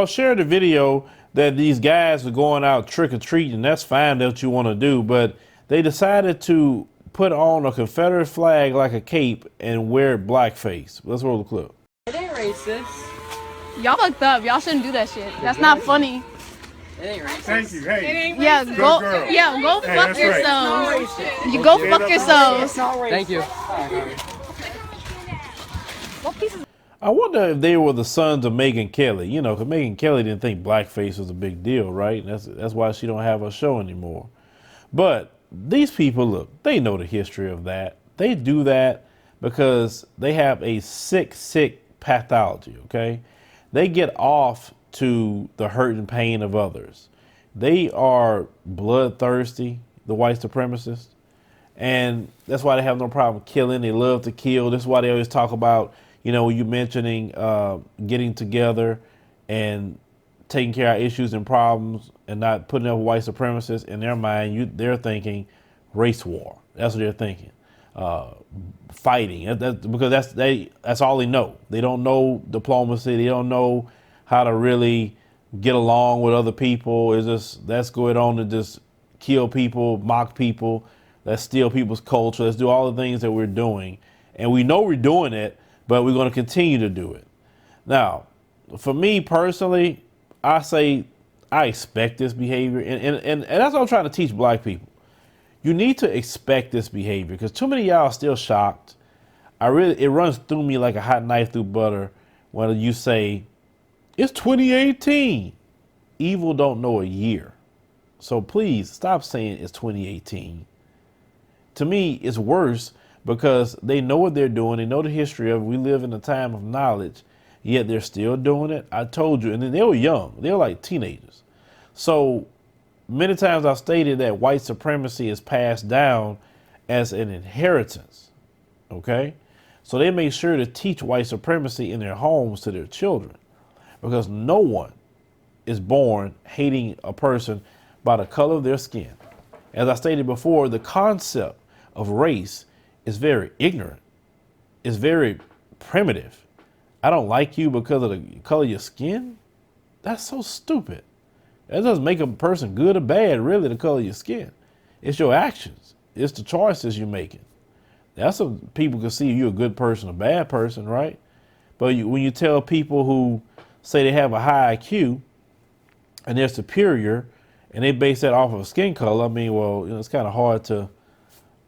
I'll share the video that these guys are going out trick or treating. That's fine, that's what you want to do, but they decided to put on a Confederate flag like a cape and wear blackface. Let's roll the clip. It ain't racist. Y'all fucked up. Y'all shouldn't do that shit. That's not funny. It ain't racist. Thank you. Hey. Yeah, go. Yeah, go Hey, fuck that's yourselves. Right. You go fuck yourselves. Thank you. What pieces? I wonder if they were the sons of Megyn Kelly. You know, because Megyn Kelly didn't think blackface was a big deal, right? That's why she don't have her show anymore. But these people, look, they know the history of that. They do that because they have a sick pathology, okay? They get off to the hurt and pain of others. They are bloodthirsty, the white supremacists, and that's why they have no problem killing. They love to kill. That's why they always talk about, you know, you mentioning getting together and taking care of issues and problems and not putting up white supremacists. In their mind, they're thinking race war. That's what they're thinking. Fighting, because that's all they know. They don't know diplomacy. They don't know how to really get along with other people. It's just, let's go on to just kill people, mock people, let's steal people's culture, let's do all the things that we're doing. And we know we're doing it, but we're going to continue to do it. Now, for me personally, I say I expect this behavior, and that's what I'm trying to teach black people. You need to expect this behavior because too many of y'all are still shocked. It runs through me like a hot knife through butter when you say, it's 2018. Evil don't know a year. So please stop saying it's 2018. To me, it's worse because they know what they're doing. They know the history of it. We live in a time of knowledge, yet they're still doing it. I told you, and then they were young. They were like teenagers. So many times I've stated that white supremacy is passed down as an inheritance, okay? So they make sure to teach white supremacy in their homes to their children because no one is born hating a person by the color of their skin. As I stated before, the concept of race is very ignorant. It's very primitive. I don't like you because of the color of your skin? That's so stupid. That doesn't make a person good or bad, really, the color of your skin. It's your actions. It's the choices you're making. That's so people can see if you're a good person or a bad person, right? But when you tell people who say they have a high IQ and they're superior and they base that off of skin color, I mean, well, you know, it's kind of hard to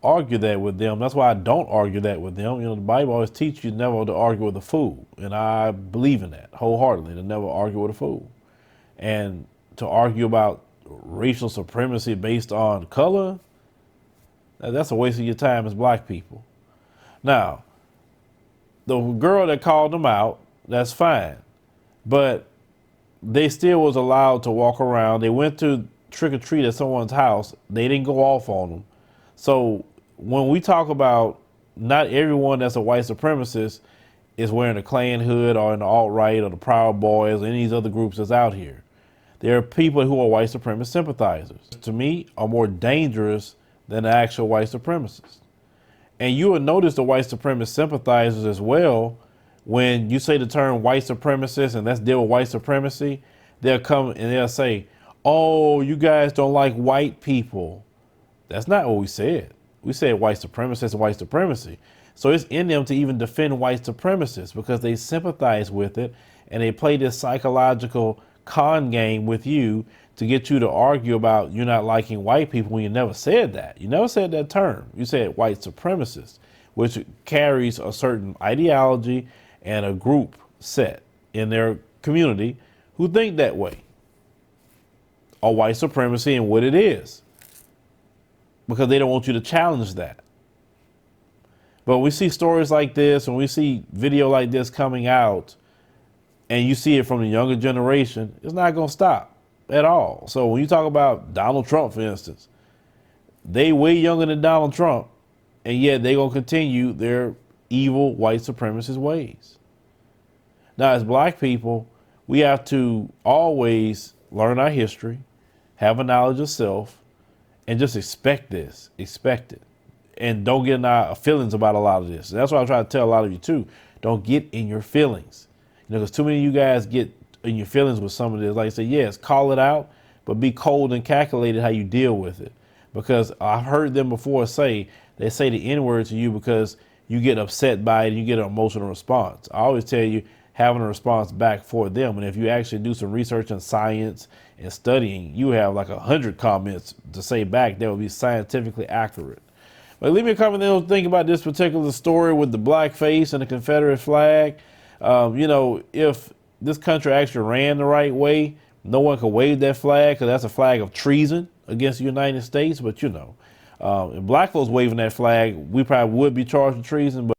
argue that with them. That's why I don't argue that with them. You know, the Bible always teaches you never to argue with a fool. And I believe in that wholeheartedly, to never argue with a fool. And to argue about racial supremacy based on color, that's a waste of your time as black people. Now, the girl that called them out, that's fine. But they still was allowed to walk around. They went to trick or treat at someone's house. They didn't go off on them. So when we talk about not everyone that's a white supremacist is wearing a Klan hood or in the alt-right or the Proud Boys or any of these other groups that's out here. There are people who are white supremacist sympathizers, to me, are more dangerous than the actual white supremacists. And you will notice the white supremacist sympathizers as well. When you say the term white supremacist and let's deal with white supremacy, they'll come and they'll say, oh, you guys don't like white people. That's not what we said. We said white supremacists and white supremacy. So it's in them to even defend white supremacists because they sympathize with it and they play this psychological con game with you to get you to argue about you not liking white people when you never said that. You never said that term. You said white supremacist, which carries a certain ideology and a group set in their community who think that way. Or white supremacy and what it is. Because they don't want you to challenge that. But we see stories like this and we see video like this coming out and you see it from the younger generation, it's not going to stop at all. So when you talk about Donald Trump, for instance, they way younger than Donald Trump, and yet they're going to continue their evil white supremacist ways. Now, as black people, we have to always learn our history, have a knowledge of self, and just expect it. And don't get in our feelings about a lot of this. And that's what I try to tell a lot of you too. Don't get in your feelings. You know, because too many of you guys get in your feelings with some of this. Like I said, yes, call it out, but be cold and calculated how you deal with it. Because I've heard them before they say the N-word to you because you get upset by it and you get an emotional response. I always tell you, having a response back for them. And if you actually do some research in science and studying, you have like 100 comments to say back that will be scientifically accurate. But leave me a comment down think about this particular story with the blackface and the Confederate flag. If this country actually ran the right way, no one could wave that flag because that's a flag of treason against the United States. But if black folks waving that flag, we probably would be charged with treason. But